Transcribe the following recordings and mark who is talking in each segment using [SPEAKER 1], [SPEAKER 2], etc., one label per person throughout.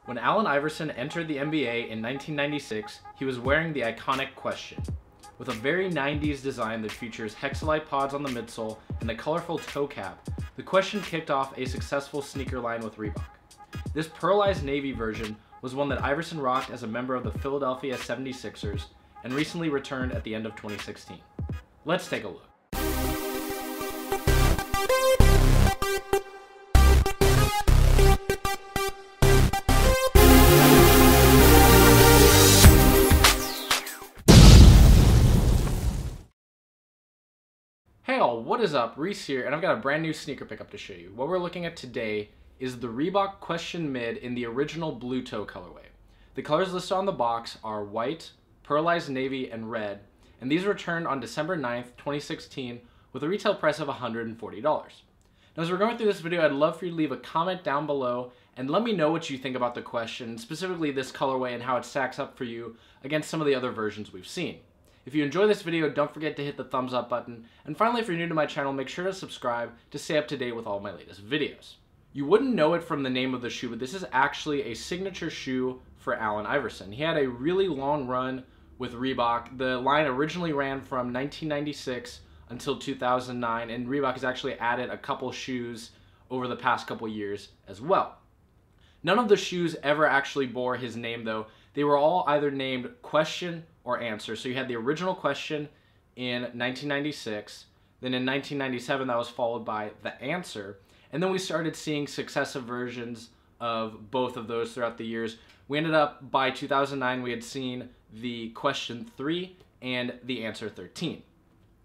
[SPEAKER 1] When Allen Iverson entered the NBA in 1996, he was wearing the iconic Question. With a very 90s design that features hexalite pods on the midsole and the colorful toe cap, the Question kicked off a successful sneaker line with Reebok. This pearlized navy version was one that Iverson rocked as a member of the Philadelphia 76ers and recently returned at the end of 2016. Let's take a look. Hey all, what is up? Reese here, and I've got a brand new sneaker pickup to show you. What we're looking at today is the Reebok Question Mid in the original blue toe colorway. The colors listed on the box are white, pearlized navy, and red, and these returned on December 9th, 2016 with a retail price of $140. Now as we're going through this video, I'd love for you to leave a comment down below and let me know what you think about the Question, specifically this colorway and how it stacks up for you against some of the other versions we've seen. If you enjoy this video, don't forget to hit the thumbs up button. And finally, if you're new to my channel, make sure to subscribe to stay up to date with all of my latest videos. You wouldn't know it from the name of the shoe, but this is actually a signature shoe for Allen Iverson. He had a really long run with Reebok. The line originally ran from 1996 until 2009, and Reebok has actually added a couple shoes over the past couple years as well. None of the shoes ever actually bore his name though. They were all either named Question or Answer. So you had the original Question in 1996, then in 1997 that was followed by the Answer, and then we started seeing successive versions of both of those throughout the years. We ended up, by 2009, we had seen the Question 3 and the Answer 13.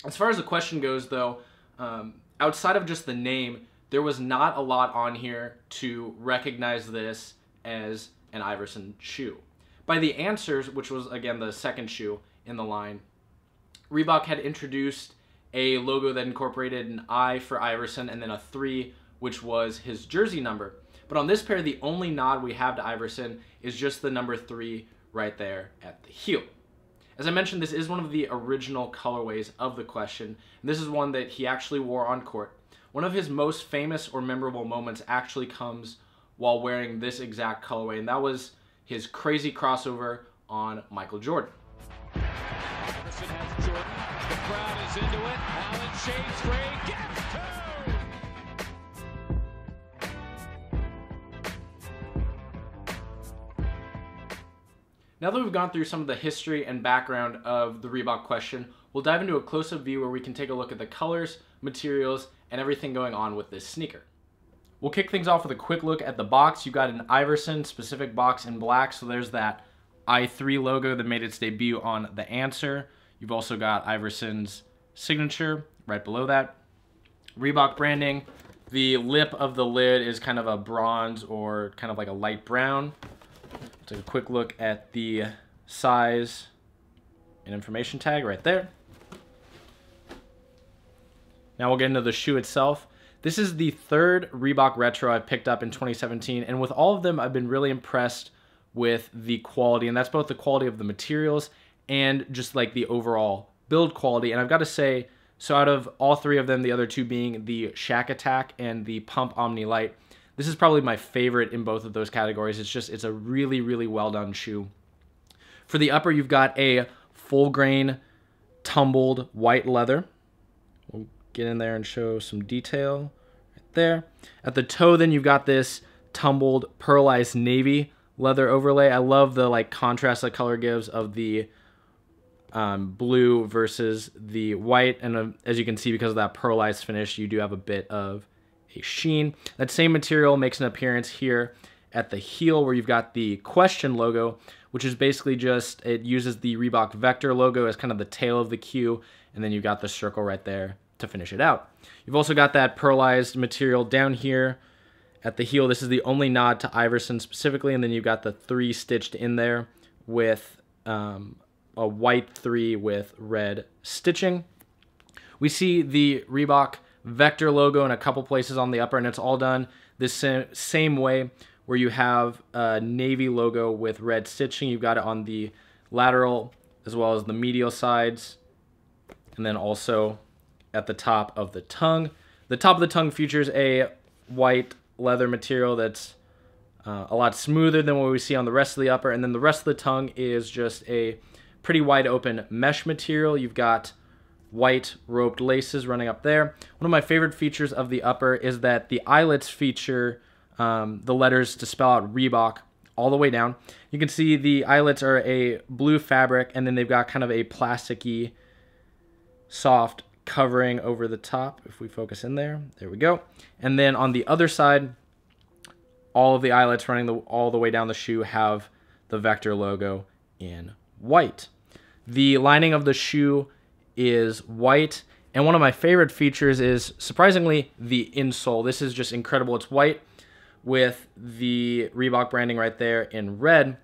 [SPEAKER 1] As far as the Question goes though, outside of just the name, there was not a lot on here to recognize this as an Iverson shoe. By the Answers, which was again the second shoe in the line, Reebok had introduced a logo that incorporated an I for Iverson and then a 3, which was his jersey number. But on this pair, the only nod we have to Iverson is just the number 3 right there at the heel. As I mentioned, this is one of the original colorways of the Question, and this is one that he actually wore on court. One of his most famous or memorable moments actually comes while wearing this exact colorway, and that was his crazy crossover on Michael Jordan.
[SPEAKER 2] Iverson has Jordan. The crowd is into it. Allen shades free. Gets two.
[SPEAKER 1] Now that we've gone through some of the history and background of the Reebok Question, we'll dive into a close-up view where we can take a look at the colors, materials, and everything going on with this sneaker. We'll kick things off with a quick look at the box. You've got an Iverson specific box in black, so there's that I3 logo that made its debut on the Answer. You've also got Iverson's signature right below that. Reebok branding. The lip of the lid is kind of a bronze or kind of like a light brown. Take a quick look at the size and information tag right there. Now we'll get into the shoe itself. This is the third Reebok Retro I've picked up in 2017, and with all of them, I've been really impressed with the quality, and that's both the quality of the materials and just like the overall build quality. And I've got to say, so out of all three of them, the other two being the Shack Attack and the Pump Omni Light, this is probably my favorite in both of those categories. It's a really, really well done shoe. For the upper, you've got a full grain tumbled white leather. We'll get in there and show some detail right there. At the toe, then you've got this tumbled pearlized navy leather overlay. I love the like contrast that color gives of the blue versus the white, and as you can see, because of that pearlized finish, you do have a bit of a sheen. That same material makes an appearance here at the heel, where you've got the Question logo, which is basically just, it uses the Reebok Vector logo as kind of the tail of the Q, and then you've got the circle right there to finish it out. You've also got that pearlized material down here at the heel. This is the only nod to Iverson specifically, and then you've got the 3 stitched in there with a white 3 with red stitching. We see the Reebok Vector logo in a couple places on the upper, and it's all done this same way, where you have a navy logo with red stitching. You've got it on the lateral as well as the medial sides, and then also at the top of the tongue. The top of the tongue features a white leather material that's a lot smoother than what we see on the rest of the upper. And then the rest of the tongue is just a pretty wide open mesh material. You've got white roped laces running up there. One of my favorite features of the upper is that the eyelets feature the letters to spell out Reebok all the way down. You can see the eyelets are a blue fabric, and then they've got kind of a plasticky, soft covering over the top. If we focus in there, there we go. And then on the other side, all of the eyelets running all the way down the shoe have the Vector logo in white. The lining of the shoe is white, and one of my favorite features is, surprisingly, the insole. This is just incredible. It's white with the Reebok branding right there in red.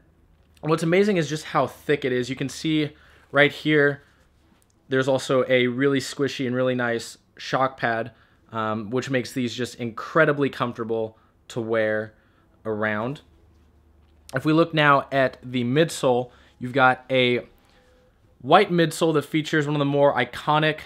[SPEAKER 1] And what's amazing is just how thick it is. You can see right here, there's also a really squishy and really nice shock pad, which makes these just incredibly comfortable to wear around. If we look now at the midsole, you've got a white midsole that features one of the more iconic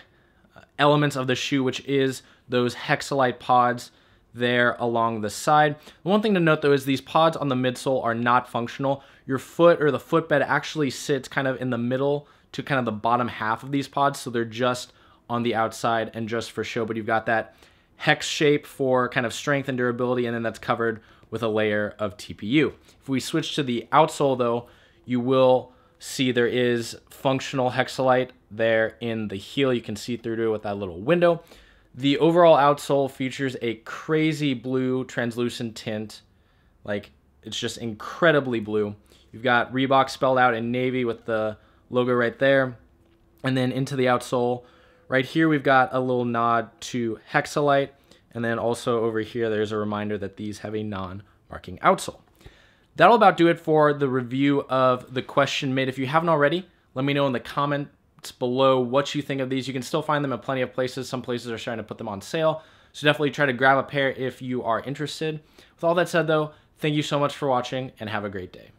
[SPEAKER 1] elements of the shoe, which is those hexalite pods there along the side. One thing to note though is these pods on the midsole are not functional. Your foot or the footbed actually sits kind of in the middle to kind of the bottom half of these pods, so they're just on the outside and just for show, but you've got that hex shape for kind of strength and durability, and then that's covered with a layer of TPU. If we switch to the outsole though, you will see there is functional hexalite there in the heel. You can see through to it with that little window. The overall outsole features a crazy blue translucent tint. Like, it's just incredibly blue. You've got Reebok spelled out in navy with the logo right there. And then into the outsole, right here we've got a little nod to hexalite. And then also over here, there's a reminder that these have a non-marking outsole. That'll about do it for the review of the Question Mid. If you haven't already, let me know in the comments below what you think of these. You can still find them at plenty of places. Some places are starting to put them on sale, so definitely try to grab a pair if you are interested. With all that said though, thank you so much for watching and have a great day.